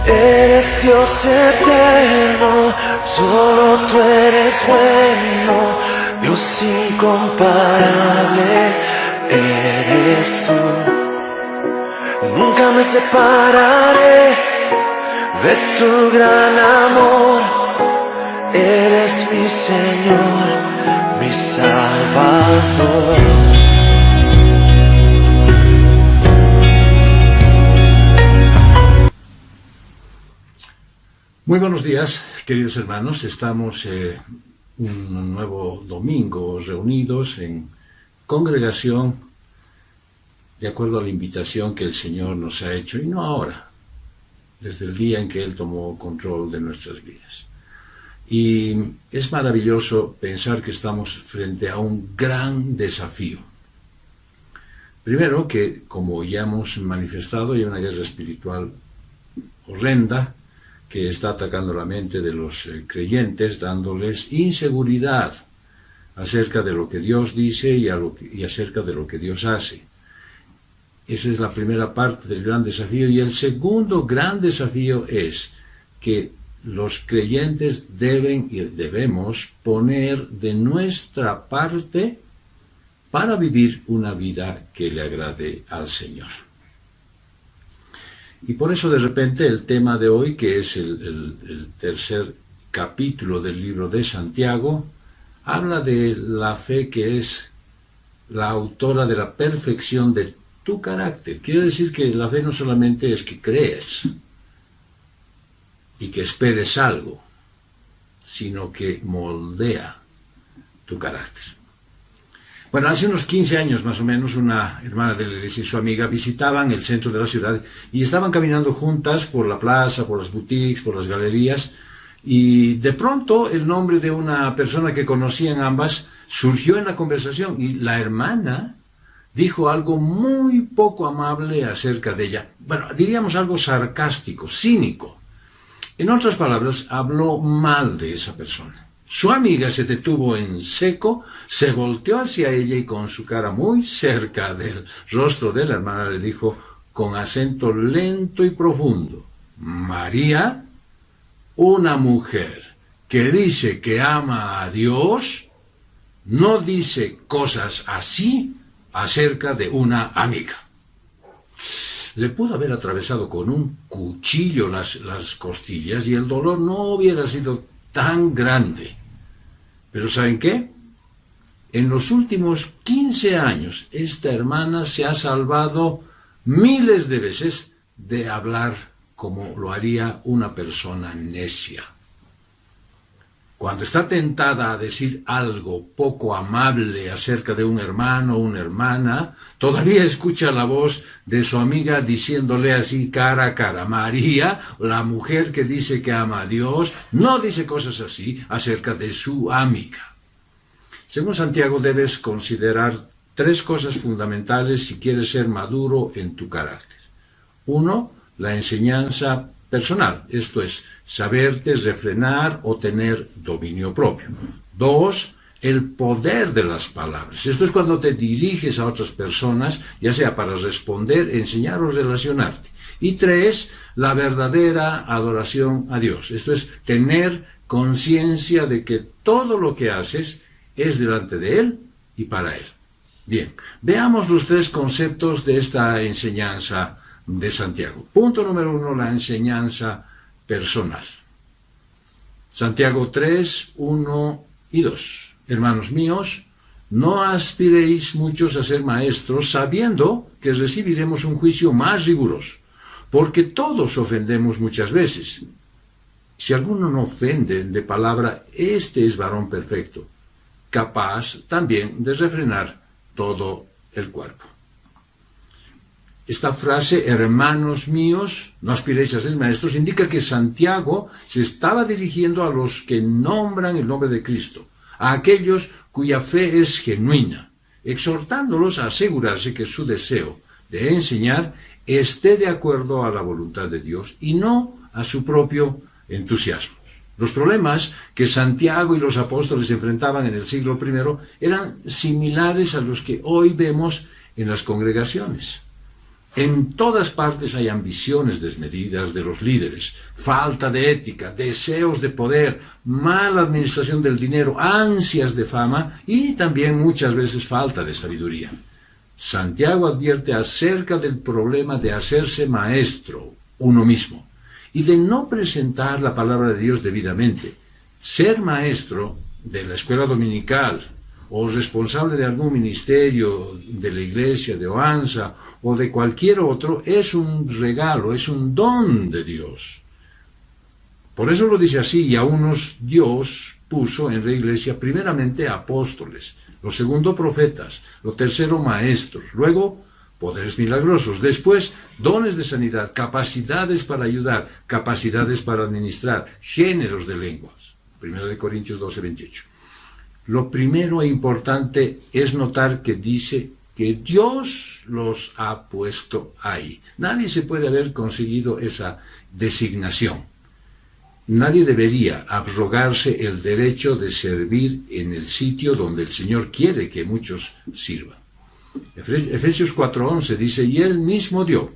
Eres Dios eterno, solo tú eres bueno, Dios incomparable eres tú. Nunca me separaré de tu gran amor, eres mi Señor, mi Salvador. Muy buenos días, queridos hermanos. Estamos un nuevo domingo reunidos en congregación de acuerdo a la invitación que el Señor nos ha hecho, y no ahora, desde el día en que Él tomó control de nuestras vidas. Y es maravilloso pensar que estamos frente a un gran desafío. Primero, que como ya hemos manifestado, hay una guerra espiritual horrenda que está atacando la mente de los creyentes, dándoles inseguridad acerca de lo que Dios dice y acerca de lo que Dios hace. Esa es la primera parte del gran desafío. Y el segundo gran desafío es que los creyentes deben y debemos poner de nuestra parte para vivir una vida que le agrade al Señor. Y por eso de repente el tema de hoy, que es el tercer capítulo del libro de Santiago, habla de la fe que es la autora de la perfección de tu carácter. Quiere decir que la fe no solamente es que crees y que esperes algo, sino que moldea tu carácter. Bueno, hace unos 15 años más o menos, una hermana de la iglesia y su amiga visitaban el centro de la ciudad y estaban caminando juntas por la plaza, por las boutiques, por las galerías, y de pronto el nombre de una persona que conocían ambas surgió en la conversación, y la hermana dijo algo muy poco amable acerca de ella. Bueno, diríamos algo sarcástico, cínico. En otras palabras, habló mal de esa persona. Su amiga se detuvo en seco, se volteó hacia ella y con su cara muy cerca del rostro de la hermana le dijo con acento lento y profundo: María, una mujer que dice que ama a Dios, no dice cosas así acerca de una amiga. Le pudo haber atravesado con un cuchillo las costillas y el dolor no hubiera sido tan grande. Pero ¿saben qué? En los últimos 15 años, esta hermana se ha salvado miles de veces de hablar como lo haría una persona necia. Cuando está tentada a decir algo poco amable acerca de un hermano o una hermana, todavía escucha la voz de su amiga diciéndole así cara a cara: María, la mujer que dice que ama a Dios, no dice cosas así acerca de su amiga. Según Santiago, debes considerar 3 cosas fundamentales si quieres ser maduro en tu carácter. 1, la enseñanza personal, esto es, saberte refrenar o tener dominio propio. 2, el poder de las palabras. Esto es cuando te diriges a otras personas, ya sea para responder, enseñar o relacionarte. Y 3, la verdadera adoración a Dios. Esto es, tener conciencia de que todo lo que haces es delante de Él y para Él. Bien, veamos los 3 conceptos de esta enseñanza de Santiago. Punto número 1, la enseñanza personal. Santiago 3, 1 y 2. Hermanos míos, no aspiréis muchos a ser maestros, sabiendo que recibiremos un juicio más riguroso, porque todos ofendemos muchas veces. Si alguno no ofende de palabra, este es varón perfecto, capaz también de refrenar todo el cuerpo. Esta frase, hermanos míos, no aspiréis a ser maestros, indica que Santiago se estaba dirigiendo a los que nombran el nombre de Cristo, a aquellos cuya fe es genuina, exhortándolos a asegurarse que su deseo de enseñar esté de acuerdo a la voluntad de Dios y no a su propio entusiasmo. Los problemas que Santiago y los apóstoles enfrentaban en el siglo I eran similares a los que hoy vemos en las congregaciones. En todas partes hay ambiciones desmedidas de los líderes, falta de ética, deseos de poder, mala administración del dinero, ansias de fama y también muchas veces falta de sabiduría. Santiago advierte acerca del problema de hacerse maestro uno mismo y de no presentar la palabra de Dios debidamente. Ser maestro de la escuela dominical o responsable de algún ministerio de la iglesia, de OANSA o de cualquier otro, es un regalo, es un don de Dios. Por eso lo dice así: y a unos Dios puso en la iglesia primeramente apóstoles, lo segundo profetas, lo tercero maestros, luego poderes milagrosos, después dones de sanidad, capacidades para ayudar, capacidades para administrar, géneros de lenguas. 1 Corintios 12:28. Lo primero e importante es notar que dice que Dios los ha puesto ahí. Nadie se puede haber conseguido esa designación. Nadie debería abrogarse el derecho de servir en el sitio donde el Señor quiere que muchos sirvan. Efesios 4:11 dice: y Él mismo dio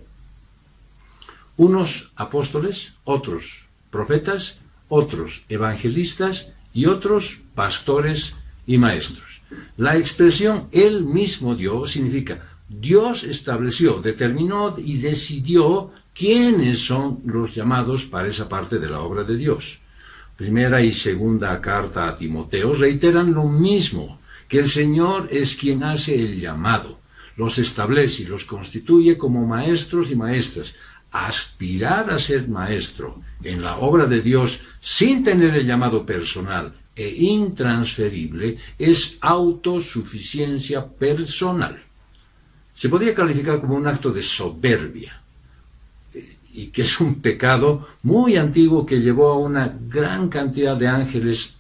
unos apóstoles, otros profetas, otros evangelistas y otros pastores y maestros. La expresión Él mismo dio significa Dios estableció, determinó y decidió quiénes son los llamados para esa parte de la obra de Dios. Primera y segunda carta a Timoteo reiteran lo mismo, que el Señor es quien hace el llamado, los establece y los constituye como maestros y maestras. Aspirar a ser maestro en la obra de Dios sin tener el llamado personal e intransferible es autosuficiencia personal. Se podría calificar como un acto de soberbia, y que es un pecado muy antiguo que llevó a una gran cantidad de ángeles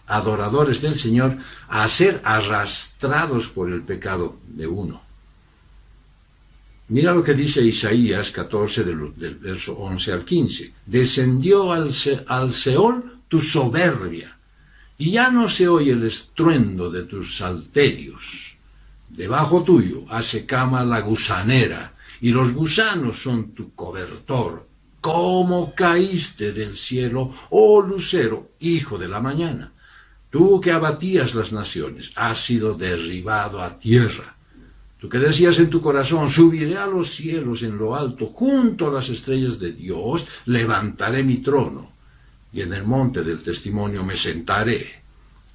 adoradores del Señor a ser arrastrados por el pecado de uno. Mira lo que dice Isaías 14 del verso 11 al 15. Descendió al Seol tu soberbia, y ya no se oye el estruendo de tus salterios. Debajo tuyo hace cama la gusanera, y los gusanos son tu cobertor. ¿Cómo caíste del cielo, oh lucero, hijo de la mañana? Tú que abatías las naciones, has sido derribado a tierra. Tú que decías en tu corazón: subiré a los cielos en lo alto, junto a las estrellas de Dios, levantaré mi trono, y en el monte del testimonio me sentaré,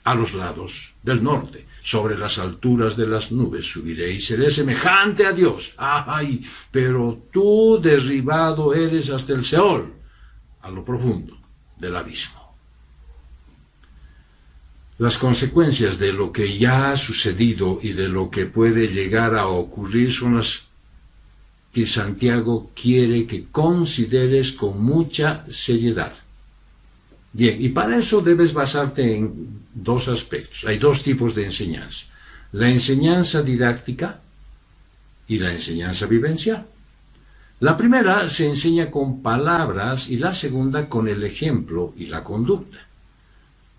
a los lados del norte, sobre las alturas de las nubes subiré y seré semejante a Dios. ¡Ay! Pero tú derribado eres hasta el Seol, a lo profundo del abismo. Las consecuencias de lo que ya ha sucedido y de lo que puede llegar a ocurrir son las que Santiago quiere que consideres con mucha seriedad. Bien, y para eso debes basarte en dos aspectos. Hay dos tipos de enseñanza: la enseñanza didáctica y la enseñanza vivencial. La primera se enseña con palabras y la segunda con el ejemplo y la conducta.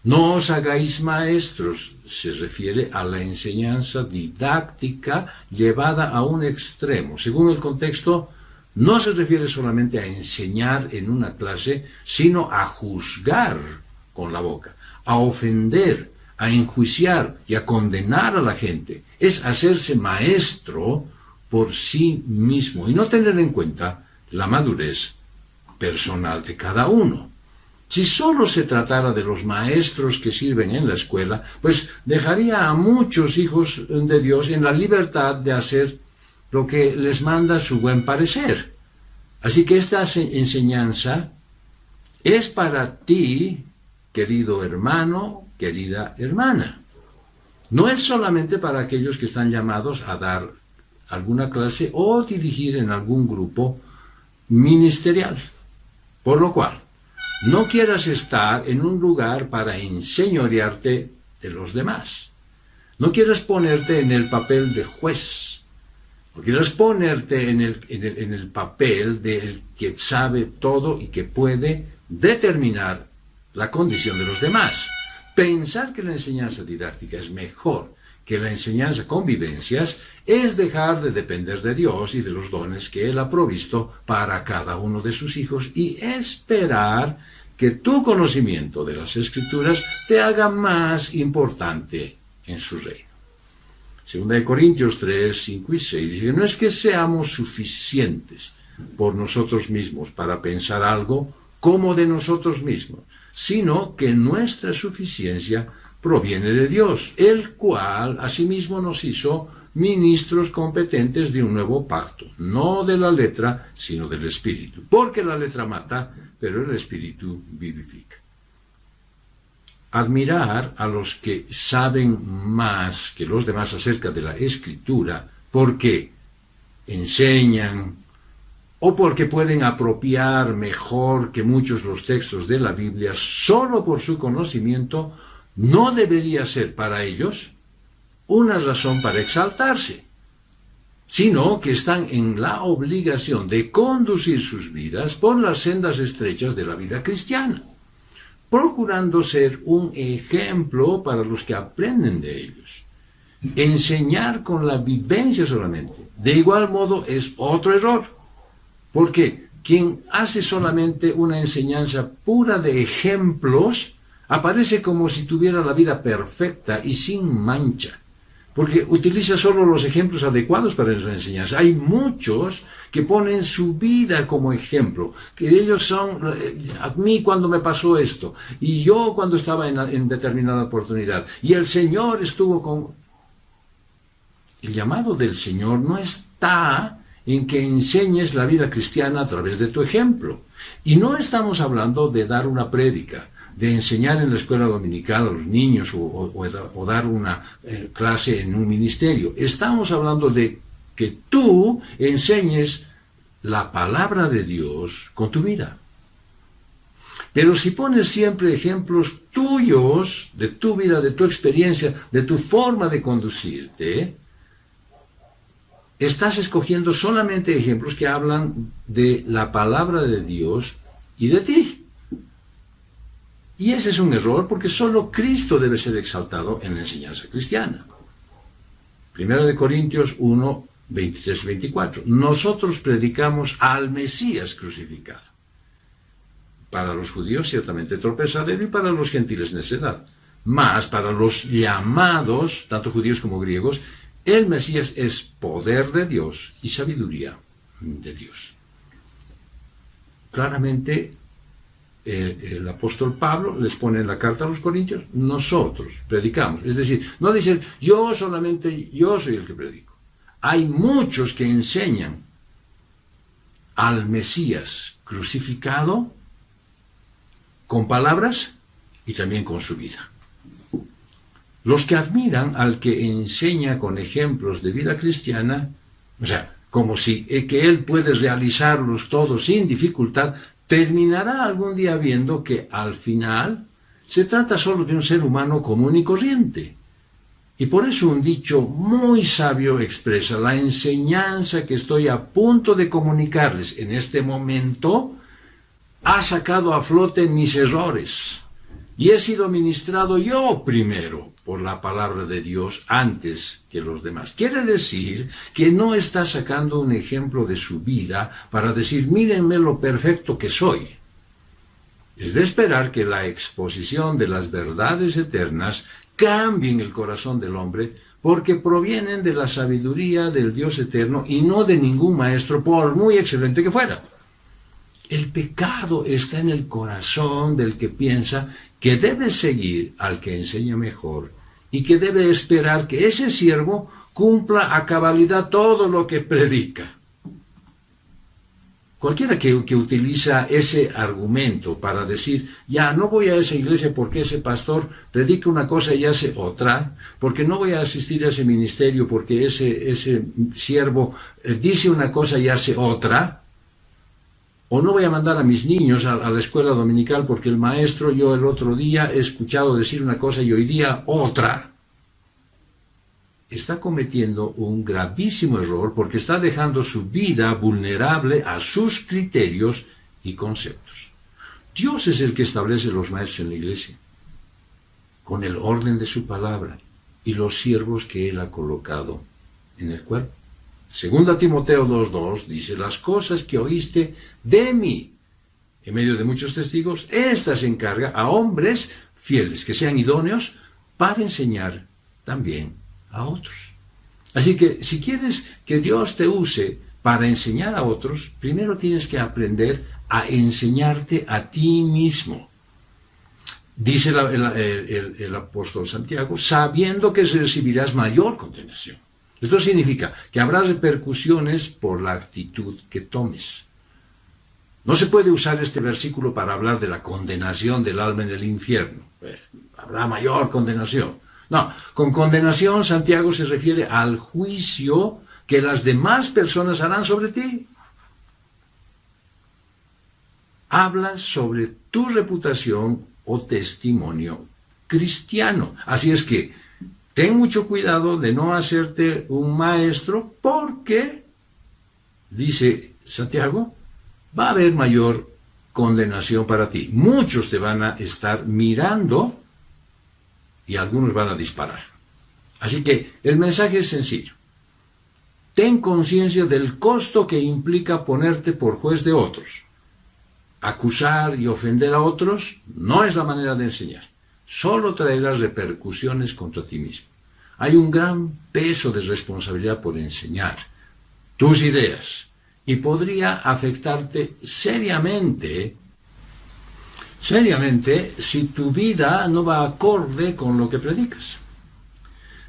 No os hagáis maestros, se refiere a la enseñanza didáctica llevada a un extremo. Según el contexto, no se refiere solamente a enseñar en una clase, sino a juzgar con la boca, a ofender, a enjuiciar y a condenar a la gente. Es hacerse maestro por sí mismo y no tener en cuenta la madurez personal de cada uno. Si solo se tratara de los maestros que sirven en la escuela, pues dejaría a muchos hijos de Dios en la libertad de hacer lo que les manda su buen parecer. Así que esta enseñanza es para ti, querido hermano, querida hermana. No es solamente para aquellos que están llamados a dar alguna clase o dirigir en algún grupo ministerial. Por lo cual, no quieras estar en un lugar para enseñorearte de los demás. No quieras ponerte en el papel de juez. No quieras ponerte en el papel del que sabe todo y que puede determinar la condición de los demás. Pensar que la enseñanza didáctica es mejor que la enseñanza con vivencias es dejar de depender de Dios y de los dones que Él ha provisto para cada uno de sus hijos y esperar que tu conocimiento de las Escrituras te haga más importante en su reino. Segunda de Corintios 3, 5 y 6 dice, no es que seamos suficientes por nosotros mismos para pensar algo como de nosotros mismos, sino que nuestra suficiencia proviene de Dios, el cual asimismo nos hizo ministros competentes de un nuevo pacto, no de la letra, sino del Espíritu, porque la letra mata, pero el Espíritu vivifica. Admirar a los que saben más que los demás acerca de la Escritura, porque enseñan o porque pueden apropiar mejor que muchos los textos de la Biblia solo por su conocimiento, no debería ser para ellos una razón para exaltarse, sino que están en la obligación de conducir sus vidas por las sendas estrechas de la vida cristiana, procurando ser un ejemplo para los que aprenden de ellos. Enseñar con la vivencia solamente, de igual modo, es otro error, porque quien hace solamente una enseñanza pura de ejemplos aparece como si tuviera la vida perfecta y sin mancha, porque utiliza solo los ejemplos adecuados para su enseñanza. Hay muchos que ponen su vida como ejemplo, que ellos son, a mí cuando me pasó esto, y yo cuando estaba en determinada oportunidad, y el Señor estuvo con... El llamado del Señor no está en que enseñes la vida cristiana a través de tu ejemplo. Y no estamos hablando de dar una prédica, de enseñar en la escuela dominical a los niños o dar una clase en un ministerio. Estamos hablando de que tú enseñes la palabra de Dios con tu vida. Pero si pones siempre ejemplos tuyos, de tu vida, de tu experiencia, de tu forma de conducirte, estás escogiendo solamente ejemplos que hablan de la palabra de Dios y de ti. Y ese es un error porque solo Cristo debe ser exaltado en la enseñanza cristiana. Primera de Corintios 1, 23 y 24. Nosotros predicamos al Mesías crucificado. Para los judíos ciertamente tropezadero y para los gentiles necedad. Mas para los llamados, tanto judíos como griegos, el Mesías es poder de Dios y sabiduría de Dios. Claramente, el apóstol Pablo les pone en la carta a los Corintios, nosotros predicamos. Es decir, no dicen, yo solamente, yo soy el que predico. Hay muchos que enseñan al Mesías crucificado con palabras y también con su vida. Los que admiran al que enseña con ejemplos de vida cristiana, o sea, como si que él puede realizarlos todos sin dificultad, terminará algún día viendo que al final se trata solo de un ser humano común y corriente. Y por eso un dicho muy sabio expresa, la enseñanza que estoy a punto de comunicarles en este momento ha sacado a flote mis errores. Y he sido ministrado yo primero por la palabra de Dios antes que los demás. Quiere decir que no está sacando un ejemplo de su vida para decir, mírenme lo perfecto que soy. Es de esperar que la exposición de las verdades eternas cambien el corazón del hombre porque provienen de la sabiduría del Dios eterno y no de ningún maestro, por muy excelente que fuera. El pecado está en el corazón del que piensa que debe seguir al que enseña mejor y que debe esperar que ese siervo cumpla a cabalidad todo lo que predica. Cualquiera que utiliza ese argumento para decir, ya no voy a esa iglesia porque ese pastor predica una cosa y hace otra, porque no voy a asistir a ese ministerio porque ese siervo dice una cosa y hace otra, o no voy a mandar a mis niños a la escuela dominical porque el maestro, yo el otro día he escuchado decir una cosa y hoy día otra. Está cometiendo un gravísimo error porque está dejando su vida vulnerable a sus criterios y conceptos. Dios es el que establece los maestros en la iglesia, con el orden de su palabra. y los siervos que Él ha colocado en el cuerpo. Segunda Timoteo 2:2 dice, las cosas que oíste de mí, en medio de muchos testigos, estas encarga a hombres fieles, que sean idóneos para enseñar también a otros. Así que si quieres que Dios te use para enseñar a otros, primero tienes que aprender a enseñarte a ti mismo. Dice el apóstol Santiago, sabiendo que recibirás mayor condenación. Esto significa que habrá repercusiones por la actitud que tomes. No se puede usar este versículo para hablar de la condenación del alma en el infierno. Habrá mayor condenación. No, con condenación Santiago se refiere al juicio que las demás personas harán sobre ti. Hablas sobre tu reputación o testimonio cristiano. Así es que ten mucho cuidado de no hacerte un maestro porque, dice Santiago, va a haber mayor condenación para ti. Muchos te van a estar mirando y algunos van a disparar. Así que el mensaje es sencillo. Ten conciencia del costo que implica ponerte por juez de otros. Acusar y ofender a otros no es la manera de enseñar. Solo traerá repercusiones contra ti mismo. Hay un gran peso de responsabilidad por enseñar tus ideas y podría afectarte seriamente si tu vida no va acorde con lo que predicas.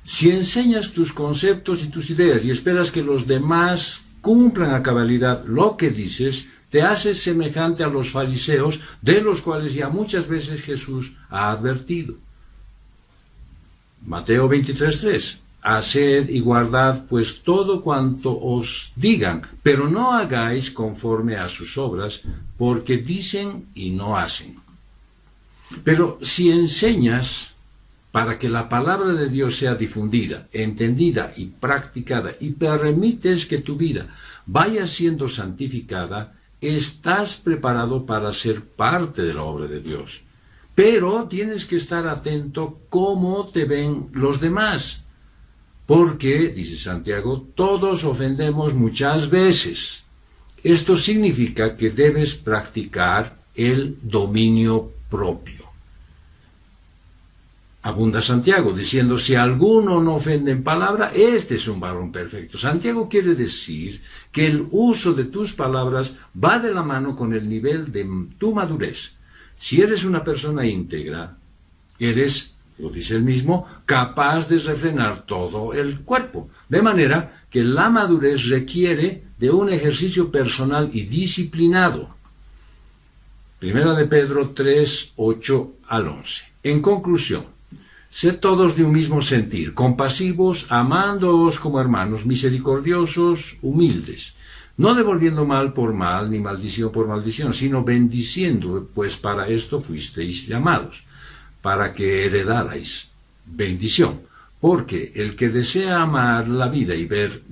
Si enseñas tus conceptos y tus ideas y esperas que los demás cumplan a cabalidad lo que dices, te haces semejante a los fariseos, de los cuales ya muchas veces Jesús ha advertido. Mateo 23:3. Haced y guardad pues todo cuanto os digan, pero no hagáis conforme a sus obras, porque dicen y no hacen. Pero si enseñas para que la palabra de Dios sea difundida, entendida y practicada, y permites que tu vida vaya siendo santificada, estás preparado para ser parte de la obra de Dios. Pero tienes que estar atento cómo te ven los demás. Porque, dice Santiago, todos ofendemos muchas veces. Esto significa que debes practicar el dominio propio. Abunda Santiago diciendo, si alguno no ofende en palabra, este es un varón perfecto. Santiago quiere decir que el uso de tus palabras va de la mano con el nivel de tu madurez. Si eres una persona íntegra, eres, lo dice él mismo, capaz de refrenar todo el cuerpo. De manera que la madurez requiere de un ejercicio personal y disciplinado. Primera de Pedro 3, 8 al 11. En conclusión, sed todos de un mismo sentir, compasivos, amándoos como hermanos, misericordiosos, humildes, no devolviendo mal por mal, ni maldición por maldición, sino bendiciendo, pues para esto fuisteis llamados, para que heredarais bendición. Porque el que desea amar la vida y ver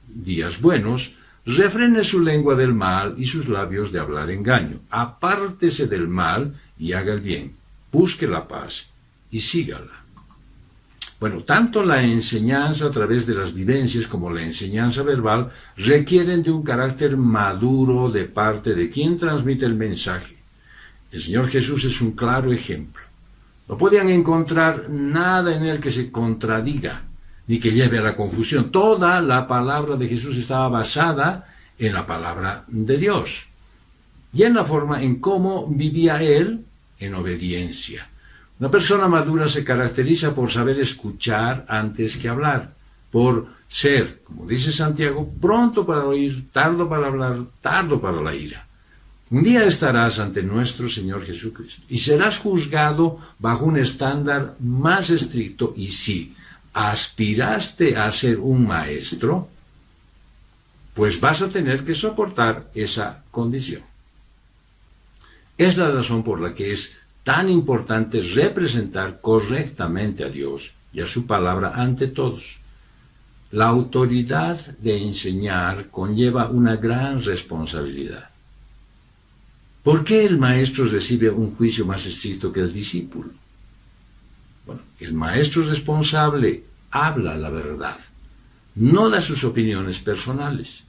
días buenos, refrene su lengua del mal y sus labios de hablar engaño. Apártese del mal y haga el bien. Busque la paz y sígala. Bueno, tanto la enseñanza a través de las vivencias como la enseñanza verbal requieren de un carácter maduro de parte de quien transmite el mensaje. El Señor Jesús es un claro ejemplo. No podían encontrar nada en él que se contradiga, ni que lleve a la confusión. Toda la palabra de Jesús estaba basada en la palabra de Dios y en la forma en cómo vivía él en obediencia. Una persona madura se caracteriza por saber escuchar antes que hablar, por ser, como dice Santiago, pronto para oír, tardo para hablar, tardo para la ira. Un día estarás ante nuestro Señor Jesucristo y serás juzgado bajo un estándar más estricto, y si aspiraste a ser un maestro, pues vas a tener que soportar esa condición. Es la razón por la que es tan importante representar correctamente a Dios y a su palabra ante todos. La autoridad de enseñar conlleva una gran responsabilidad. ¿Por qué el maestro recibe un juicio más estricto que el discípulo? Bueno, el maestro responsable habla la verdad, no da sus opiniones personales.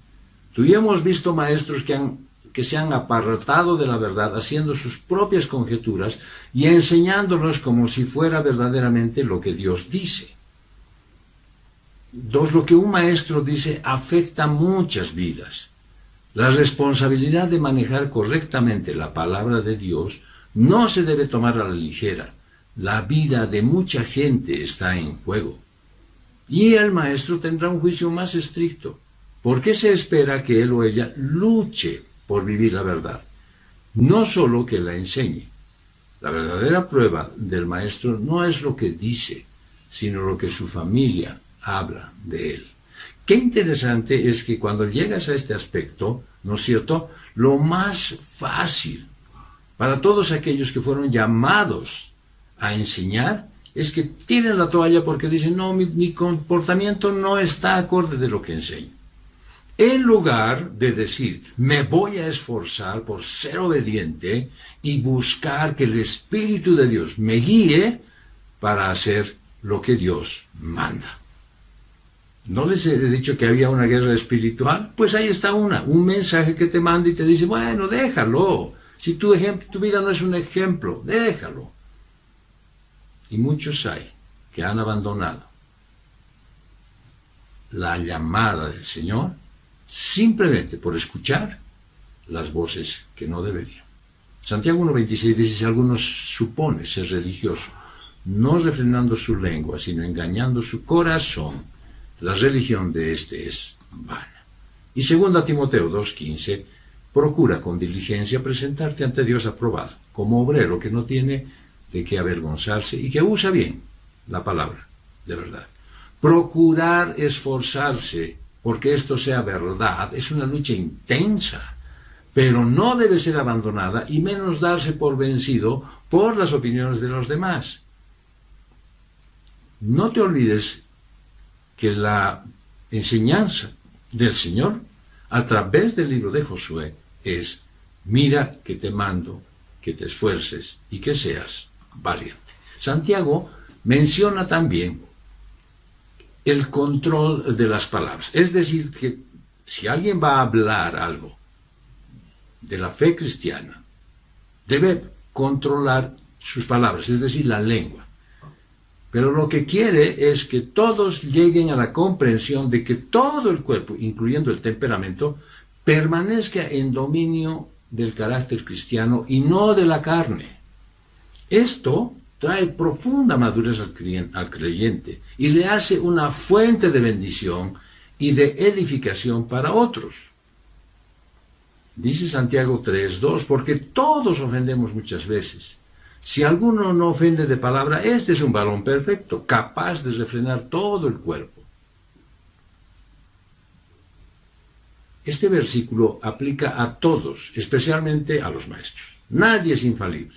Tú y yo hemos visto maestros que se han apartado de la verdad, haciendo sus propias conjeturas y enseñándonos como si fuera verdaderamente lo que Dios dice. Lo que un maestro dice afecta muchas vidas. La responsabilidad de manejar correctamente la palabra de Dios no se debe tomar a la ligera. La vida de mucha gente está en juego. Y el maestro tendrá un juicio más estricto, porque se espera que él o ella luche por vivir la verdad, no solo que la enseñe. La verdadera prueba del maestro no es lo que dice, sino lo que su familia habla de él. Qué interesante es que cuando llegas a este aspecto, ¿no es cierto?, lo más fácil para todos aquellos que fueron llamados a enseñar es que tiren la toalla porque dicen, no, mi comportamiento no está acorde de lo que enseño. En lugar de decir, me voy a esforzar por ser obediente y buscar que el Espíritu de Dios me guíe para hacer lo que Dios manda. ¿No les he dicho que había una guerra espiritual? Pues ahí está un mensaje que te manda y te dice, bueno, déjalo. Si tu vida no es un ejemplo, déjalo. Y muchos hay que han abandonado la llamada del Señor simplemente por escuchar las voces que no deberían. Santiago 1:26 dice, si alguno supone ser religioso, no refrenando su lengua, sino engañando su corazón, la religión de éste es vana. Y 2 Timoteo 2:15, procura con diligencia presentarte ante Dios aprobado, como obrero que no tiene de qué avergonzarse y que usa bien la palabra de verdad. Procurar esforzarse porque esto sea verdad es una lucha intensa, pero no debe ser abandonada y menos darse por vencido por las opiniones de los demás. No te olvides que la enseñanza del Señor a través del libro de Josué es, mira que te mando, que te esfuerces y que seas valiente. Santiago menciona también el control de las palabras. Es decir, que si alguien va a hablar algo de la fe cristiana, debe controlar sus palabras, es decir, la lengua. Pero lo que quiere es que todos lleguen a la comprensión de que todo el cuerpo, incluyendo el temperamento, permanezca en dominio del carácter cristiano y no de la carne. Esto trae profunda madurez al creyente y le hace una fuente de bendición y de edificación para otros. Dice Santiago 3:2, porque todos ofendemos muchas veces. Si alguno no ofende de palabra, este es un varón perfecto, capaz de refrenar todo el cuerpo. Este versículo aplica a todos, especialmente a los maestros. Nadie es infalible.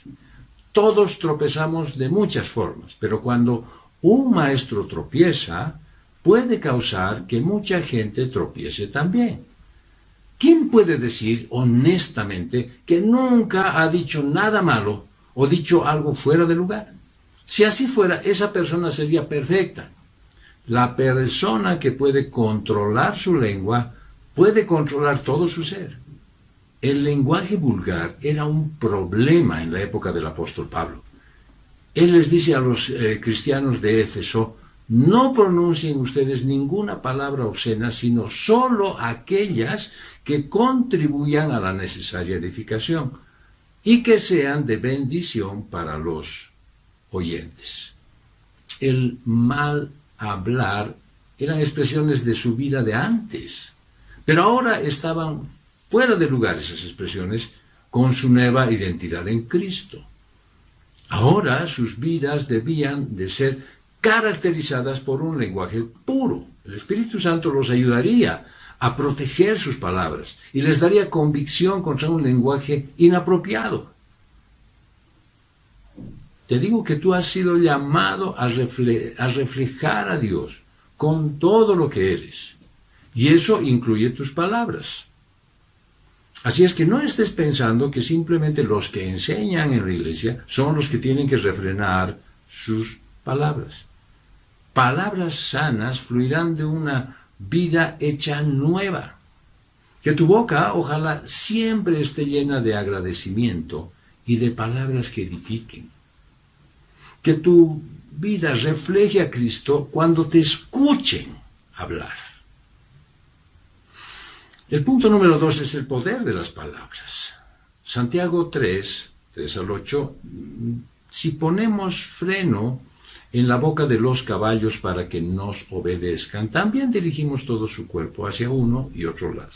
Todos tropezamos de muchas formas, pero cuando un maestro tropieza, puede causar que mucha gente tropiece también. ¿Quién puede decir honestamente que nunca ha dicho nada malo o dicho algo fuera de lugar? Si así fuera, esa persona sería perfecta. La persona que puede controlar su lengua puede controlar todo su ser. El lenguaje vulgar era un problema en la época del apóstol Pablo. Él les dice a los cristianos de Éfeso, no pronuncien ustedes ninguna palabra obscena, sino solo aquellas que contribuyan a la necesaria edificación y que sean de bendición para los oyentes. El mal hablar eran expresiones de su vida de antes, pero ahora estaban fuera de lugar esas expresiones con su nueva identidad en Cristo. Ahora sus vidas debían de ser caracterizadas por un lenguaje puro. El Espíritu Santo los ayudaría a proteger sus palabras y les daría convicción contra un lenguaje inapropiado. Te digo que tú has sido llamado a reflejar a Dios con todo lo que eres, y eso incluye tus palabras. Así es que no estés pensando que simplemente los que enseñan en la iglesia son los que tienen que refrenar sus palabras. Palabras sanas fluirán de una vida hecha nueva. Que tu boca, ojalá, siempre esté llena de agradecimiento y de palabras que edifiquen. Que tu vida refleje a Cristo cuando te escuchen hablar. El punto número 2 es el poder de las palabras. Santiago 3 al 8, si ponemos freno en la boca de los caballos para que nos obedezcan, también dirigimos todo su cuerpo hacia uno y otro lado.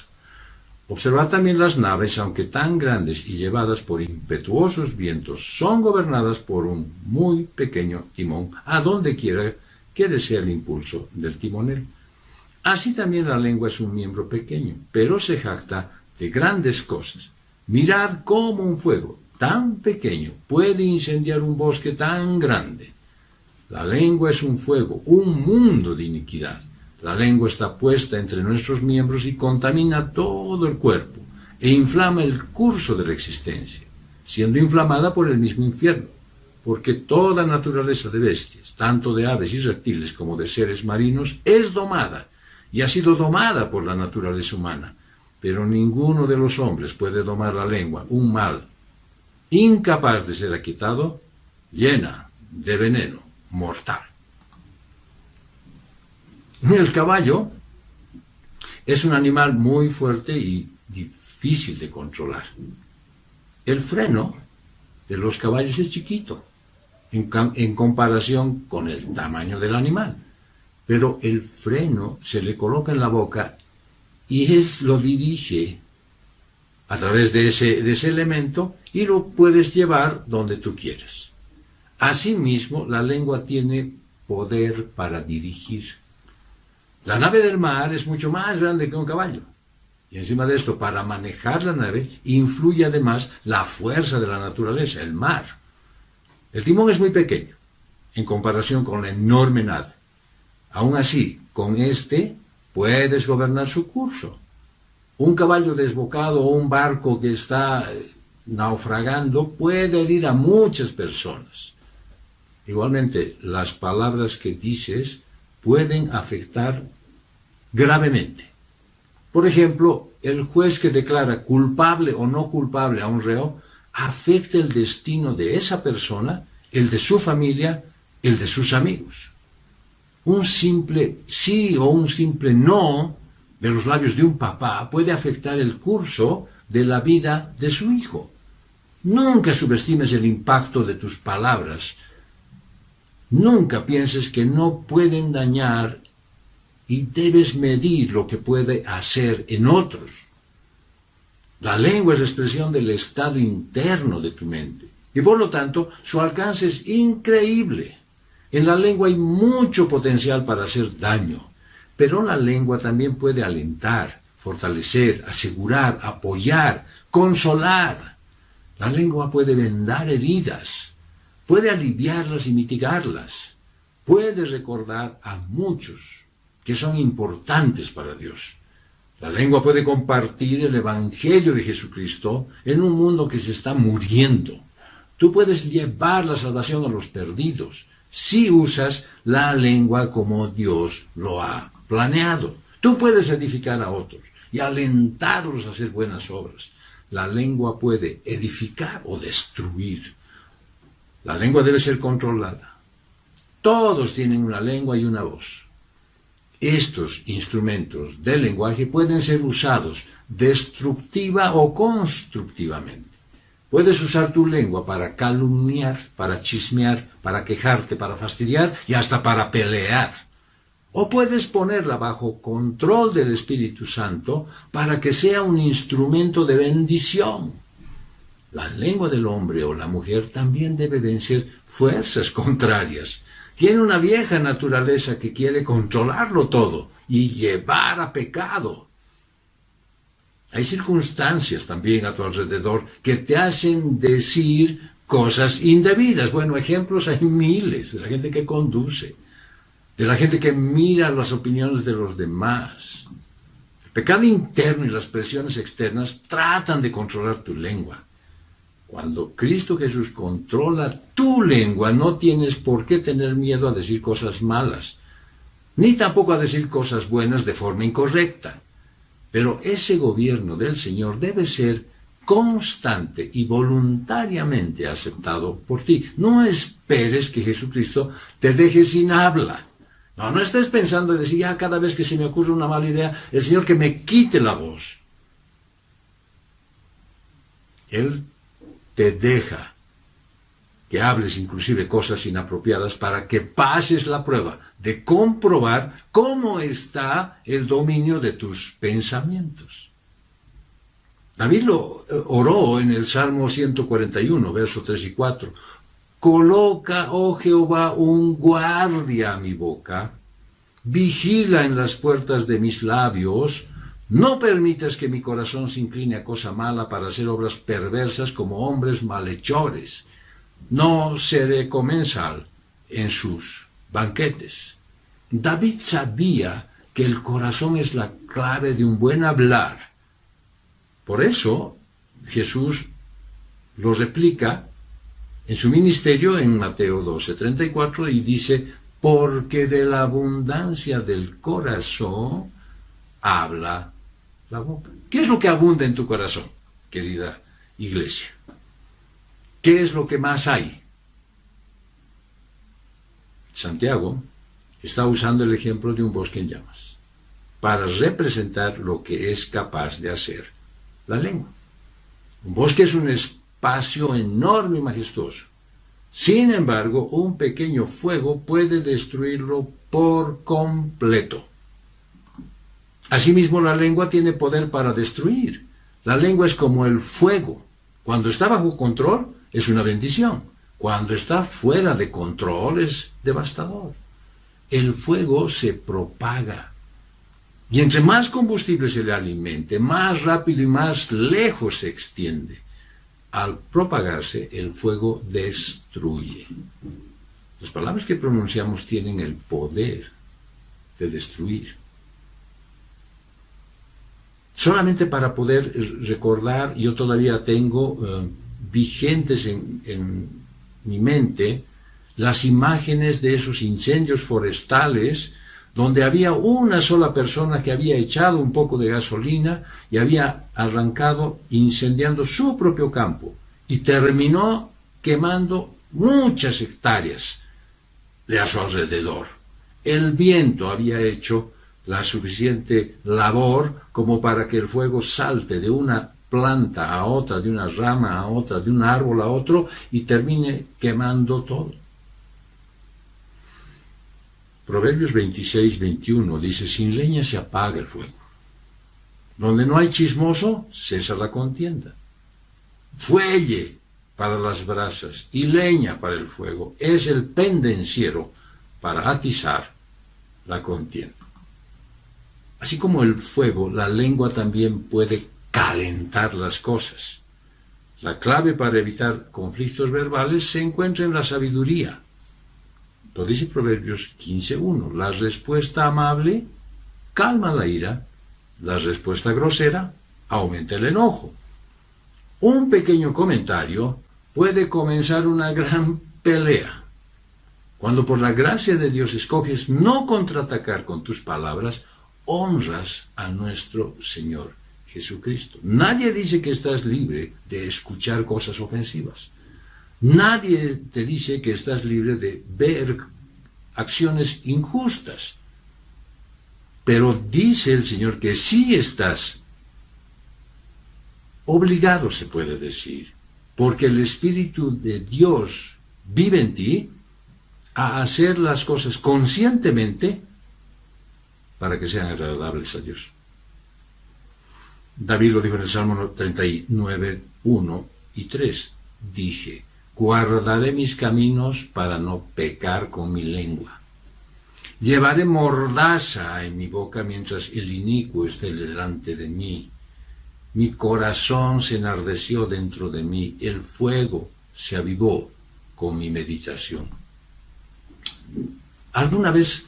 Observad también las naves, aunque tan grandes y llevadas por impetuosos vientos, son gobernadas por un muy pequeño timón, a donde quiera que desea el impulso del timonel. Así también la lengua es un miembro pequeño, pero se jacta de grandes cosas. Mirad cómo un fuego tan pequeño puede incendiar un bosque tan grande. La lengua es un fuego, un mundo de iniquidad. La lengua está puesta entre nuestros miembros y contamina todo el cuerpo e inflama el curso de la existencia, siendo inflamada por el mismo infierno, porque toda naturaleza de bestias, tanto de aves y reptiles como de seres marinos, es domada y ha sido domada por la naturaleza humana, pero ninguno de los hombres puede domar la lengua, un mal incapaz de ser quitado, llena de veneno mortal. El caballo es un animal muy fuerte y difícil de controlar. El freno de los caballos es chiquito en comparación con el tamaño del animal, pero el freno se le coloca en la boca y lo dirige a través de ese elemento y lo puedes llevar donde tú quieras. Asimismo, la lengua tiene poder para dirigir. La nave del mar es mucho más grande que un caballo. Y encima de esto, para manejar la nave, influye además la fuerza de la naturaleza, el mar. El timón es muy pequeño, en comparación con la enorme nave. Aún así, con este puedes gobernar su curso. Un caballo desbocado o un barco que está naufragando puede herir a muchas personas. Igualmente, las palabras que dices pueden afectar gravemente. Por ejemplo, el juez que declara culpable o no culpable a un reo afecta el destino de esa persona, el de su familia, el de sus amigos. Un simple sí o un simple no de los labios de un papá puede afectar el curso de la vida de su hijo. Nunca subestimes el impacto de tus palabras. Nunca pienses que no pueden dañar y debes medir lo que puede hacer en otros. La lengua es la expresión del estado interno de tu mente y por lo tanto su alcance es increíble. En la lengua hay mucho potencial para hacer daño, pero la lengua también puede alentar, fortalecer, asegurar, apoyar, consolar. La lengua puede vendar heridas, puede aliviarlas y mitigarlas, puede recordar a muchos que son importantes para Dios. La lengua puede compartir el Evangelio de Jesucristo en un mundo que se está muriendo. Tú puedes llevar la salvación a los perdidos si usas la lengua como Dios lo ha planeado. Tú puedes edificar a otros y alentarlos a hacer buenas obras. La lengua puede edificar o destruir. La lengua debe ser controlada. Todos tienen una lengua y una voz. Estos instrumentos del lenguaje pueden ser usados destructiva o constructivamente. Puedes usar tu lengua para calumniar, para chismear, para quejarte, para fastidiar y hasta para pelear. O puedes ponerla bajo control del Espíritu Santo para que sea un instrumento de bendición. La lengua del hombre o la mujer también debe vencer fuerzas contrarias. Tiene una vieja naturaleza que quiere controlarlo todo y llevar a pecado. Hay circunstancias también a tu alrededor que te hacen decir cosas indebidas. Bueno, ejemplos hay miles, de la gente que conduce, de la gente que mira las opiniones de los demás. El pecado interno y las presiones externas tratan de controlar tu lengua. Cuando Cristo Jesús controla tu lengua, no tienes por qué tener miedo a decir cosas malas, ni tampoco a decir cosas buenas de forma incorrecta. Pero ese gobierno del Señor debe ser constante y voluntariamente aceptado por ti. No esperes que Jesucristo te deje sin habla. No estés pensando en decir, cada vez que se me ocurre una mala idea, el Señor que me quite la voz. Él te deja que hables inclusive cosas inapropiadas para que pases la prueba de comprobar cómo está el dominio de tus pensamientos. David lo oró en el Salmo 141, versos 3 y 4. Coloca, oh Jehová, un guardia a mi boca, vigila en las puertas de mis labios, no permitas que mi corazón se incline a cosa mala para hacer obras perversas como hombres malhechores. No seré comensal en sus banquetes. David sabía que el corazón es la clave de un buen hablar. Por eso Jesús lo replica en su ministerio en Mateo 12:34 y dice, porque de la abundancia del corazón habla la boca. ¿Qué es lo que abunda en tu corazón, querida iglesia? ¿Qué es lo que más hay? Santiago está usando el ejemplo de un bosque en llamas para representar lo que es capaz de hacer la lengua. Un bosque es un espacio enorme y majestuoso. Sin embargo, un pequeño fuego puede destruirlo por completo. Asimismo, la lengua tiene poder para destruir. La lengua es como el fuego. Cuando está bajo control, es una bendición. Cuando está fuera de control, es devastador. El fuego se propaga. Y entre más combustible se le alimente, más rápido y más lejos se extiende. Al propagarse, el fuego destruye. Las palabras que pronunciamos tienen el poder de destruir. Solamente para poder recordar, yo todavía tengo vigentes en mi mente las imágenes de esos incendios forestales donde había una sola persona que había echado un poco de gasolina y había arrancado incendiando su propio campo y terminó quemando muchas hectáreas de a su alrededor. El viento había hecho la suficiente labor como para que el fuego salte de una planta a otra, de una rama a otra, de un árbol a otro y termine quemando todo. Proverbios 26:21 dice, sin leña se apaga el fuego. Donde no hay chismoso, cesa la contienda. Fuelle para las brasas y leña para el fuego es el pendenciero para atizar la contienda. Así como el fuego, la lengua también puede calentar las cosas. La clave para evitar conflictos verbales se encuentra en la sabiduría. Lo dice Proverbios 15:1. La respuesta amable calma la ira, la respuesta grosera aumenta el enojo. Un pequeño comentario puede comenzar una gran pelea. Cuando por la gracia de Dios escoges no contraatacar con tus palabras, honras a nuestro Señor Jesucristo. Nadie dice que estás libre de escuchar cosas ofensivas. Nadie te dice que estás libre de ver acciones injustas. Pero dice el Señor que sí estás obligado, se puede decir, porque el Espíritu de Dios vive en ti, a hacer las cosas conscientemente para que sean agradables a Dios. David lo dijo en el Salmo 39:1 y 3. Dije, guardaré mis caminos para no pecar con mi lengua. Llevaré mordaza en mi boca mientras el inicuo esté delante de mí. Mi corazón se enardeció dentro de mí, el fuego se avivó con mi meditación. ¿Alguna vez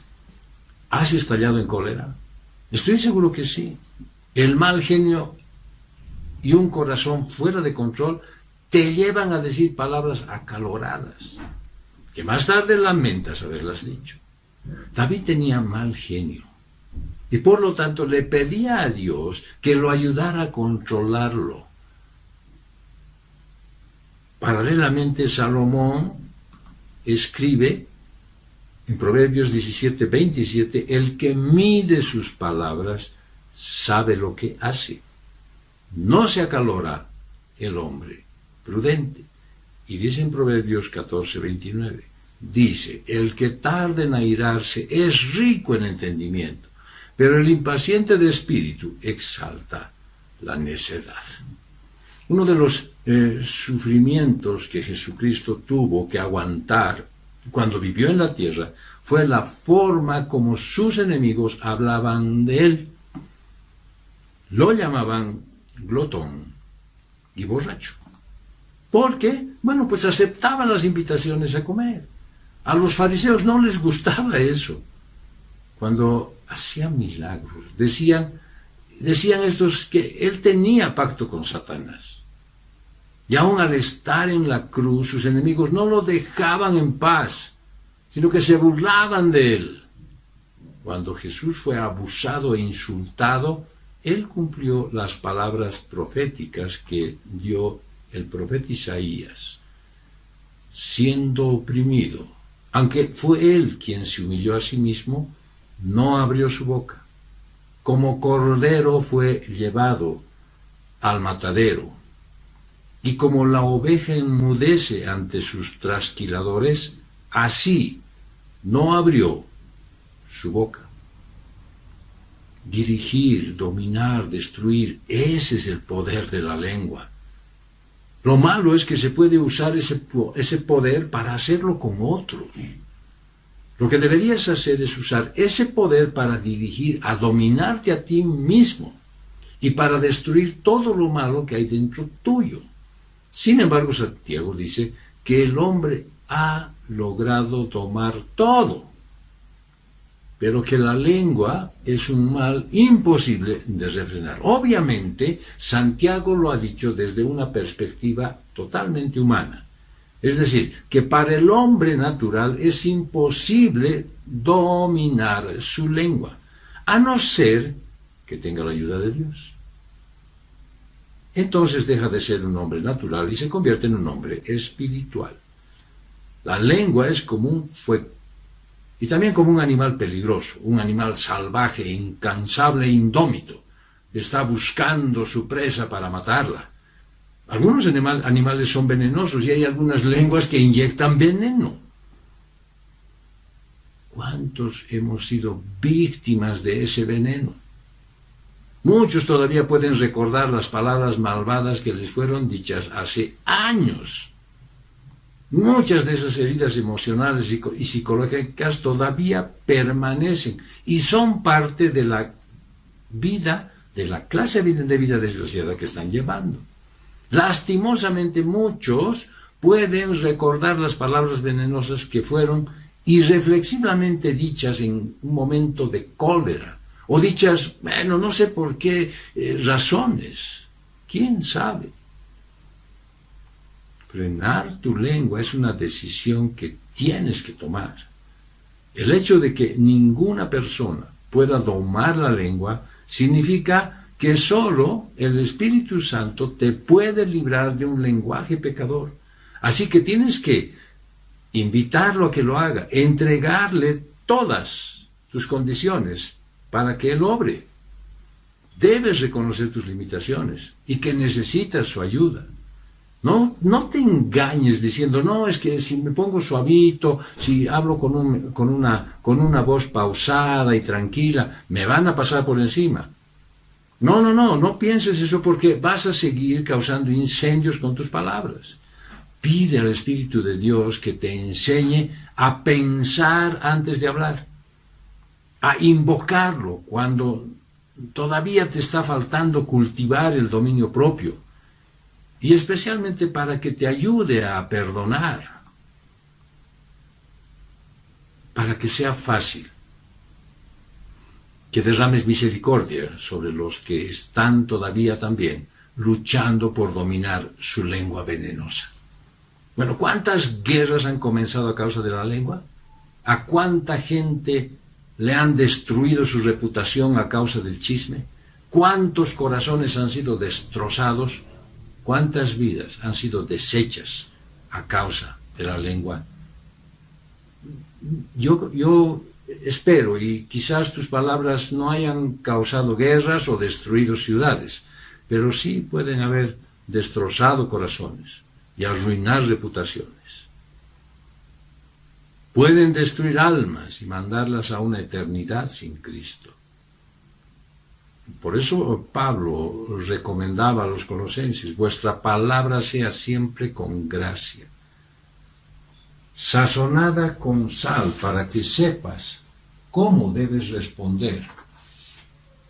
has estallado en cólera? Estoy seguro que sí. El mal genio y un corazón fuera de control te llevan a decir palabras acaloradas, que más tarde lamentas haberlas dicho. David tenía mal genio, y por lo tanto le pedía a Dios que lo ayudara a controlarlo. Paralelamente, Salomón escribe en Proverbios 17:27, el que mide sus palabras sabe lo que hace. No se acalora el hombre prudente. Y dice en Proverbios 14:29, dice, el que tarda en airarse es rico en entendimiento, pero el impaciente de espíritu exalta la necedad. Uno de los sufrimientos que Jesucristo tuvo que aguantar cuando vivió en la tierra fue la forma como sus enemigos hablaban de él. Lo llamaban glotón y borracho. ¿Por qué? Bueno, pues aceptaban las invitaciones a comer. A los fariseos no les gustaba eso. Cuando hacía milagros, decían estos que él tenía pacto con Satanás. Y aún al estar en la cruz, sus enemigos no lo dejaban en paz, sino que se burlaban de él. Cuando Jesús fue abusado e insultado, él cumplió las palabras proféticas que dio el profeta Isaías. Siendo oprimido, aunque fue él quien se humilló a sí mismo, no abrió su boca. Como cordero fue llevado al matadero. Y como la oveja enmudece ante sus trasquiladores, así no abrió su boca. Dirigir, dominar, destruir, ese es el poder de la lengua. Lo malo es que se puede usar ese poder para hacerlo con otros. Lo que deberías hacer es usar ese poder para dirigir, a dominarte a ti mismo y para destruir todo lo malo que hay dentro tuyo. Sin embargo, Santiago dice que el hombre ha logrado tomar todo, pero que la lengua es un mal imposible de refrenar. Obviamente, Santiago lo ha dicho desde una perspectiva totalmente humana. Es decir, que para el hombre natural es imposible dominar su lengua, a no ser que tenga la ayuda de Dios. Entonces deja de ser un hombre natural y se convierte en un hombre espiritual. La lengua es como un fuego y también como un animal peligroso, un animal salvaje, incansable e indómito, que está buscando su presa para matarla. Algunos animales son venenosos y hay algunas lenguas que inyectan veneno. ¿Cuántos hemos sido víctimas de ese veneno? Muchos todavía pueden recordar las palabras malvadas que les fueron dichas hace años. Muchas de esas heridas emocionales y psicológicas todavía permanecen y son parte de la vida, de la clase de vida desgraciada que están llevando. Lastimosamente muchos pueden recordar las palabras venenosas que fueron irreflexiblemente dichas en un momento de cólera, o dichas, bueno, no sé por qué razones, quién sabe. Frenar tu lengua es una decisión que tienes que tomar. El hecho de que ninguna persona pueda domar la lengua significa que solo el Espíritu Santo te puede librar de un lenguaje pecador. Así que tienes que invitarlo a que lo haga, entregarle todas tus condiciones para que él obre. Debes reconocer tus limitaciones y que necesitas su ayuda. No te engañes diciendo, no, es que si me pongo suavito, si hablo con una voz pausada y tranquila, me van a pasar por encima. No pienses eso, porque vas a seguir causando incendios con tus palabras. Pide al Espíritu de Dios que te enseñe a pensar antes de hablar, a invocarlo cuando todavía te está faltando cultivar el dominio propio, y especialmente para que te ayude a perdonar, para que sea fácil, que derrames misericordia sobre los que están todavía también luchando por dominar su lengua venenosa. Bueno, ¿cuántas guerras han comenzado a causa de la lengua? ¿A cuánta gente le han destruido su reputación a causa del chisme? ¿Cuántos corazones han sido destrozados? ¿Cuántas vidas han sido deshechas a causa de la lengua? Yo espero, y quizás tus palabras no hayan causado guerras o destruido ciudades, pero sí pueden haber destrozado corazones y arruinar reputaciones. Pueden destruir almas y mandarlas a una eternidad sin Cristo. Por eso Pablo recomendaba a los colosenses: vuestra palabra sea siempre con gracia, sazonada con sal, para que sepas cómo debes responder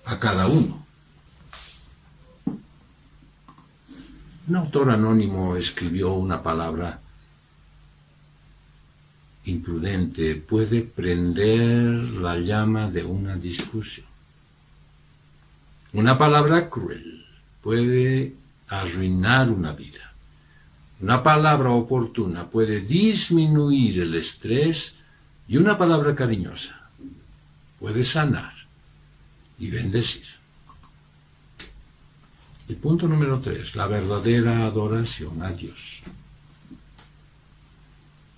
a cada uno. Un autor anónimo escribió una palabra imprudente: puede prender la llama de una discusión. Una palabra cruel puede arruinar una vida. Una palabra oportuna puede disminuir el estrés, y una palabra cariñosa puede sanar y bendecir. El punto número 3, la verdadera adoración a Dios.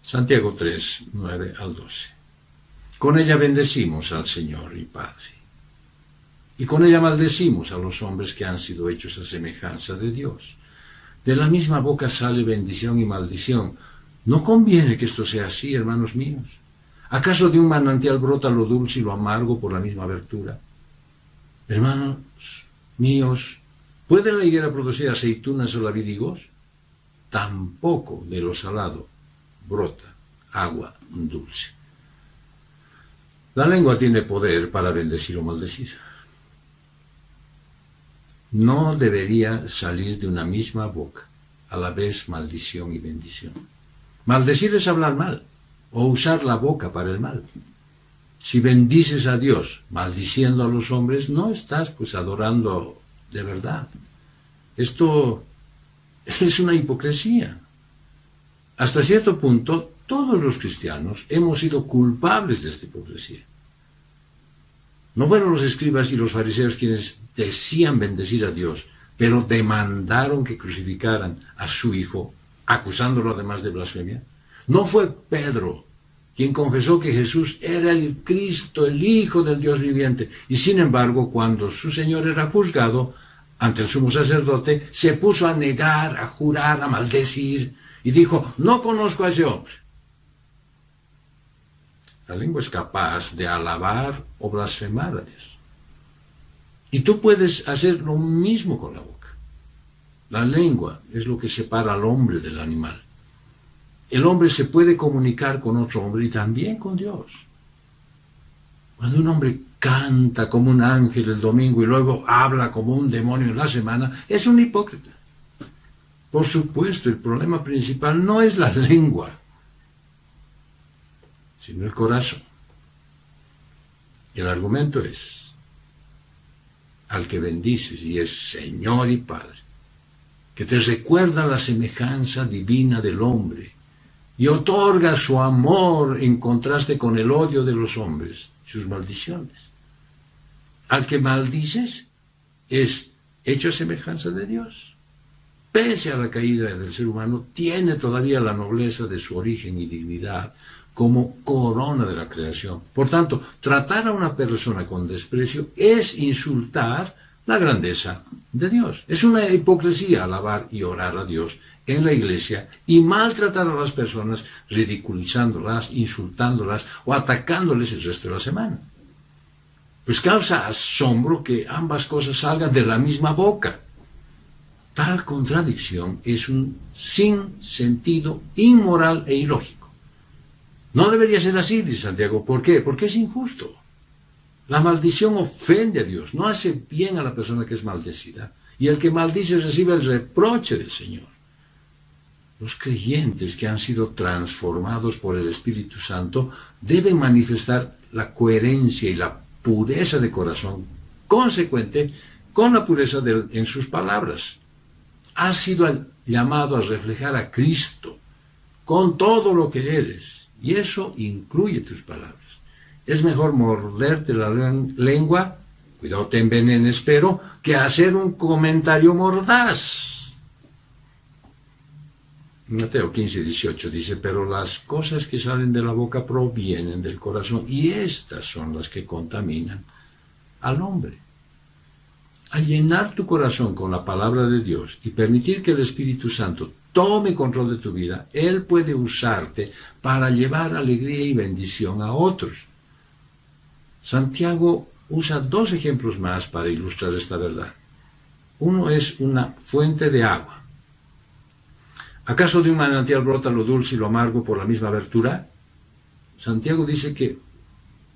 Santiago 3, 9 al 12. Con ella bendecimos al Señor y Padre, y con ella maldecimos a los hombres que han sido hechos a semejanza de Dios. De la misma boca sale bendición y maldición. ¿No conviene que esto sea así, hermanos míos? ¿Acaso de un manantial brota lo dulce y lo amargo por la misma abertura? Hermanos míos, ¿puede la higuera producir aceitunas o la vid higos? Tampoco de lo salado brota agua dulce. La lengua tiene poder para bendecir o maldecir. No debería salir de una misma boca a la vez maldición y bendición. Maldecir es hablar mal o usar la boca para el mal. Si bendices a Dios maldiciendo a los hombres, no estás pues adorando de verdad. Esto es una hipocresía. Hasta cierto punto, todos los cristianos hemos sido culpables de esta hipocresía. No fueron los escribas y los fariseos quienes decían bendecir a Dios, pero demandaron que crucificaran a su Hijo, acusándolo además de blasfemia. No fue Pedro quien confesó que Jesús era el Cristo, el Hijo del Dios viviente, y sin embargo, cuando su Señor era juzgado ante el sumo sacerdote, se puso a negar, a jurar, a maldecir, y dijo: no conozco a ese hombre. La lengua es capaz de alabar o blasfemar a Dios. Y tú puedes hacer lo mismo con la boca. La lengua es lo que separa al hombre del animal. El hombre se puede comunicar con otro hombre y también con Dios. Cuando un hombre canta como un ángel el domingo y luego habla como un demonio en la semana, es un hipócrita. Por supuesto, el problema principal no es la lengua, sino el corazón. El argumento es: al que bendices y es Señor y Padre, que te recuerda la semejanza divina del hombre y otorga su amor en contraste con el odio de los hombres y sus maldiciones. Al que maldices es hecho a semejanza de Dios. Pese a la caída del ser humano, tiene todavía la nobleza de su origen y dignidad como corona de la creación. Por tanto, tratar a una persona con desprecio es insultar la grandeza de Dios. Es una hipocresía alabar y orar a Dios en la iglesia y maltratar a las personas, ridiculizándolas, insultándolas o atacándoles el resto de la semana. Pues causa asombro que ambas cosas salgan de la misma boca. Tal contradicción es un sinsentido inmoral e ilógico. No debería ser así, dice Santiago. ¿Por qué? Porque es injusto. La maldición ofende a Dios, no hace bien a la persona que es maldecida. Y el que maldice recibe el reproche del Señor. Los creyentes que han sido transformados por el Espíritu Santo deben manifestar la coherencia y la pureza de corazón consecuente con la pureza en sus palabras. Has sido llamado a reflejar a Cristo con todo lo que eres, y eso incluye tus palabras. Es mejor morderte la lengua, cuidado te envenenes, pero que hacer un comentario mordaz. Mateo 15:18 dice, pero las cosas que salen de la boca provienen del corazón, y estas son las que contaminan al hombre. Al llenar tu corazón con la palabra de Dios y permitir que el Espíritu Santo tome control de tu vida, Él puede usarte para llevar alegría y bendición a otros. Santiago usa 2 ejemplos más para ilustrar esta verdad. Uno es una fuente de agua. ¿Acaso de un manantial brota lo dulce y lo amargo por la misma abertura? Santiago dice que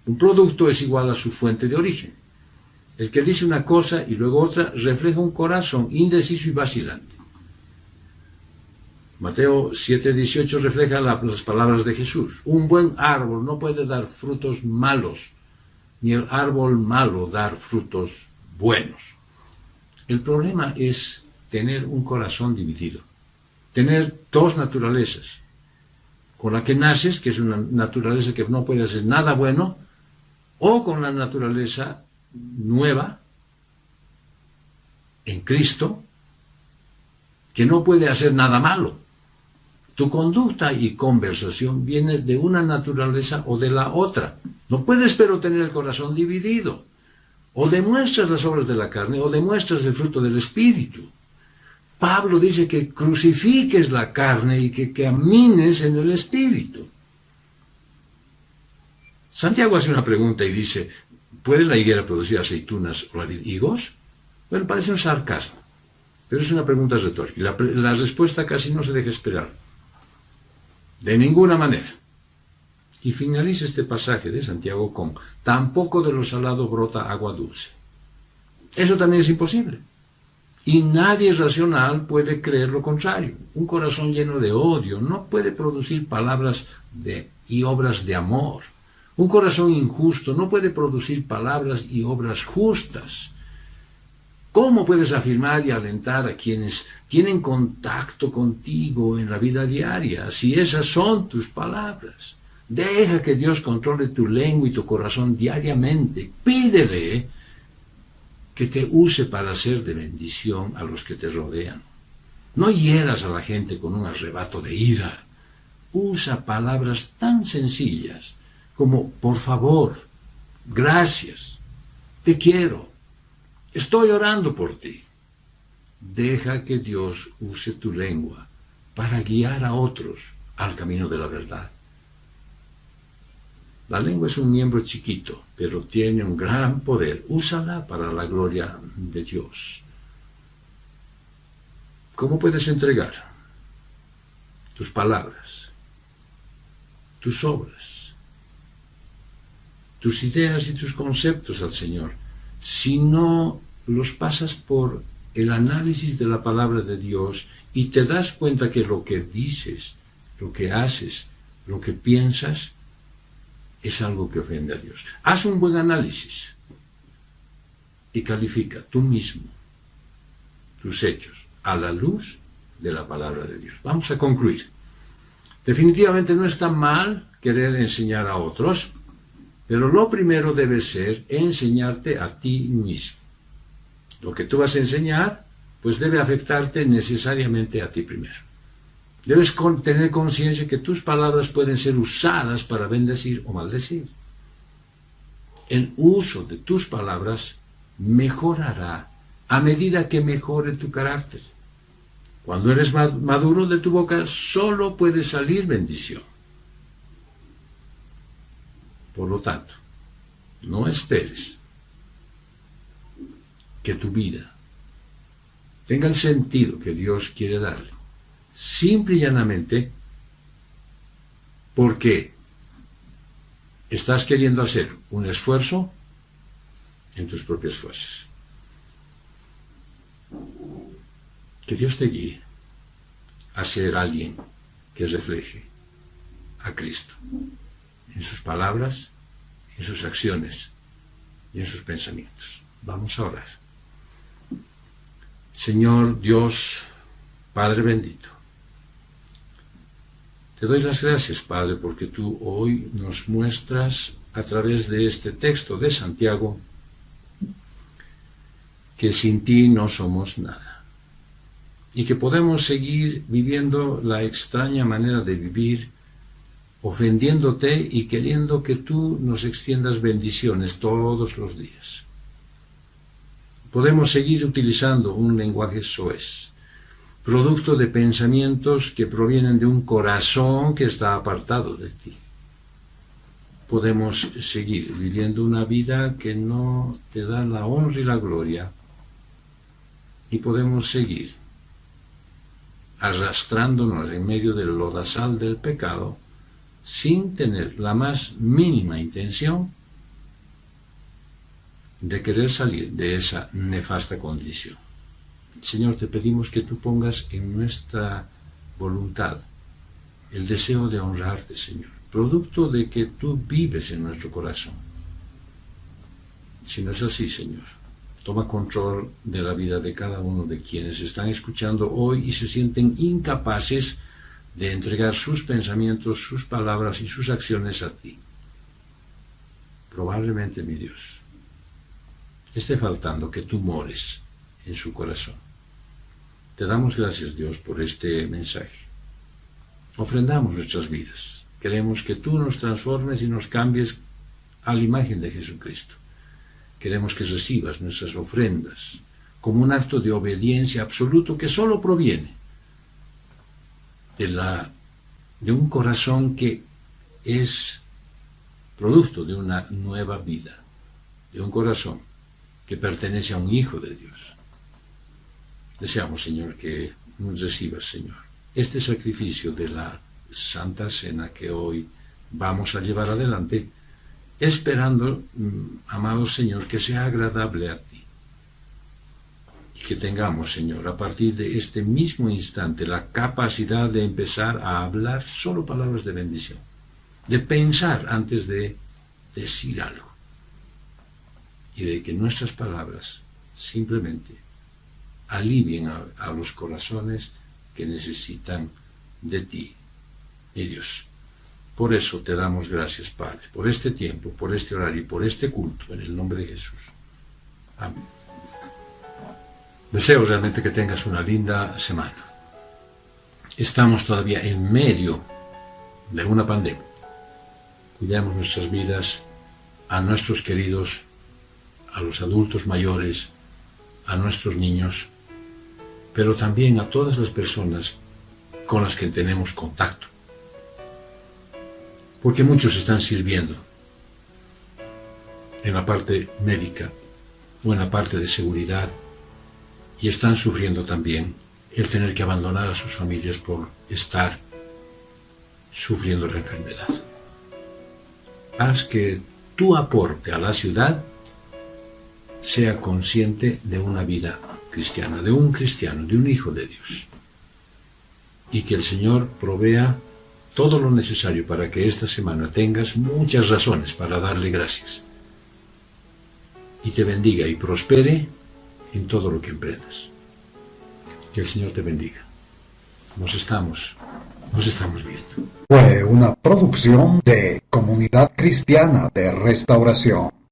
un producto es igual a su fuente de origen. El que dice una cosa y luego otra refleja un corazón indeciso y vacilante. Mateo 7:18 refleja las palabras de Jesús. Un buen árbol no puede dar frutos malos, ni el árbol malo dar frutos buenos. El problema es tener un corazón dividido, tener 2 naturalezas, con la que naces, que es una naturaleza que no puede hacer nada bueno, o con la naturaleza nueva en Cristo, que no puede hacer nada malo. Tu conducta y conversación viene de una naturaleza o de la otra. No puedes pero tener el corazón dividido. O demuestras las obras de la carne o demuestras el fruto del Espíritu. Pablo dice que crucifiques la carne y que camines en el Espíritu. Santiago hace una pregunta y dice, ¿puede la higuera producir aceitunas o la vid higos? Bueno, parece un sarcasmo, pero es una pregunta retórica. Y la respuesta casi no se deja esperar. De ninguna manera. Y finaliza este pasaje de Santiago con, tampoco de lo salado brota agua dulce. Eso también es imposible. Y nadie racional puede creer lo contrario. Un corazón lleno de odio no puede producir palabras y obras de amor. Un corazón injusto no puede producir palabras y obras justas. ¿Cómo puedes afirmar y alentar a quienes tienen contacto contigo en la vida diaria si esas son tus palabras? Deja que Dios controle tu lengua y tu corazón diariamente. Pídele que te use para ser de bendición a los que te rodean. No hieras a la gente con un arrebato de ira. Usa palabras tan sencillas como por favor, gracias, te quiero, estoy orando por ti. Deja que Dios use tu lengua para guiar a otros al camino de la verdad. La lengua es un miembro chiquito, pero tiene un gran poder. Úsala para la gloria de Dios. ¿Cómo puedes entregar tus palabras, tus obras, tus ideas y tus conceptos al Señor si no los pasas por el análisis de la palabra de Dios y te das cuenta que lo que dices, lo que haces, lo que piensas es algo que ofende a Dios? Haz un buen análisis y califica tú mismo tus hechos a la luz de la palabra de Dios. Vamos a concluir. Definitivamente no está mal querer enseñar a otros, pero lo primero debe ser enseñarte a ti mismo. Lo que tú vas a enseñar, pues debe afectarte necesariamente a ti primero. Debes tener conciencia que tus palabras pueden ser usadas para bendecir o maldecir. El uso de tus palabras mejorará a medida que mejore tu carácter. Cuando eres maduro, de tu boca solo puede salir bendición. Por lo tanto, no esperes que tu vida tenga el sentido que Dios quiere darle, simple y llanamente porque estás queriendo hacer un esfuerzo en tus propias fuerzas. Que Dios te guíe a ser alguien que refleje a Cristo en sus palabras, en sus acciones y en sus pensamientos. Vamos a orar. Señor Dios, Padre bendito, te doy las gracias, Padre, porque tú hoy nos muestras a través de este texto de Santiago que sin ti no somos nada y que podemos seguir viviendo la extraña manera de vivir, ofendiéndote y queriendo que tú nos extiendas bendiciones todos los días. Podemos seguir utilizando un lenguaje soez, producto de pensamientos que provienen de un corazón que está apartado de ti. Podemos seguir viviendo una vida que no te da la honra y la gloria, y podemos seguir arrastrándonos en medio del lodazal del pecado sin tener la más mínima intención de querer salir de esa nefasta condición. Señor, te pedimos que tú pongas en nuestra voluntad el deseo de honrarte, Señor, producto de que tú vives en nuestro corazón. Si no es así, Señor, toma control de la vida de cada uno de quienes están escuchando hoy y se sienten incapaces de entregar sus pensamientos, sus palabras y sus acciones a ti. Probablemente, mi Dios, esté faltando que tú mores en su corazón. Te damos gracias, Dios, por este mensaje. Ofrendamos nuestras vidas. Queremos que tú nos transformes y nos cambies a la imagen de Jesucristo. Queremos que recibas nuestras ofrendas como un acto de obediencia absoluto que solo proviene de un corazón que es producto de una nueva vida, de un corazón que pertenece a un Hijo de Dios. Deseamos, Señor, que nos recibas, Señor, este sacrificio de la Santa Cena que hoy vamos a llevar adelante, esperando, amado Señor, que sea agradable a ti. Y que tengamos, Señor, a partir de este mismo instante, la capacidad de empezar a hablar solo palabras de bendición, de pensar antes de decir algo, y de que nuestras palabras simplemente alivien a los corazones que necesitan de ti, mi Dios. Por eso te damos gracias, Padre, por este tiempo, por este horario y por este culto, en el nombre de Jesús. Amén. Deseo realmente que tengas una linda semana. Estamos todavía en medio de una pandemia. Cuidemos nuestras vidas, a nuestros queridos, a los adultos mayores, a nuestros niños, pero también a todas las personas con las que tenemos contacto. Porque muchos están sirviendo en la parte médica o en la parte de seguridad y están sufriendo también el tener que abandonar a sus familias por estar sufriendo la enfermedad. Haz que tu aporte a la ciudad sea consciente de una vida cristiana, de un cristiano, de un hijo de Dios. Y que el Señor provea todo lo necesario para que esta semana tengas muchas razones para darle gracias. Y te bendiga y prospere en todo lo que emprendas. Que el Señor te bendiga. Nos estamos viendo. Fue una producción de Comunidad Cristiana de Restauración.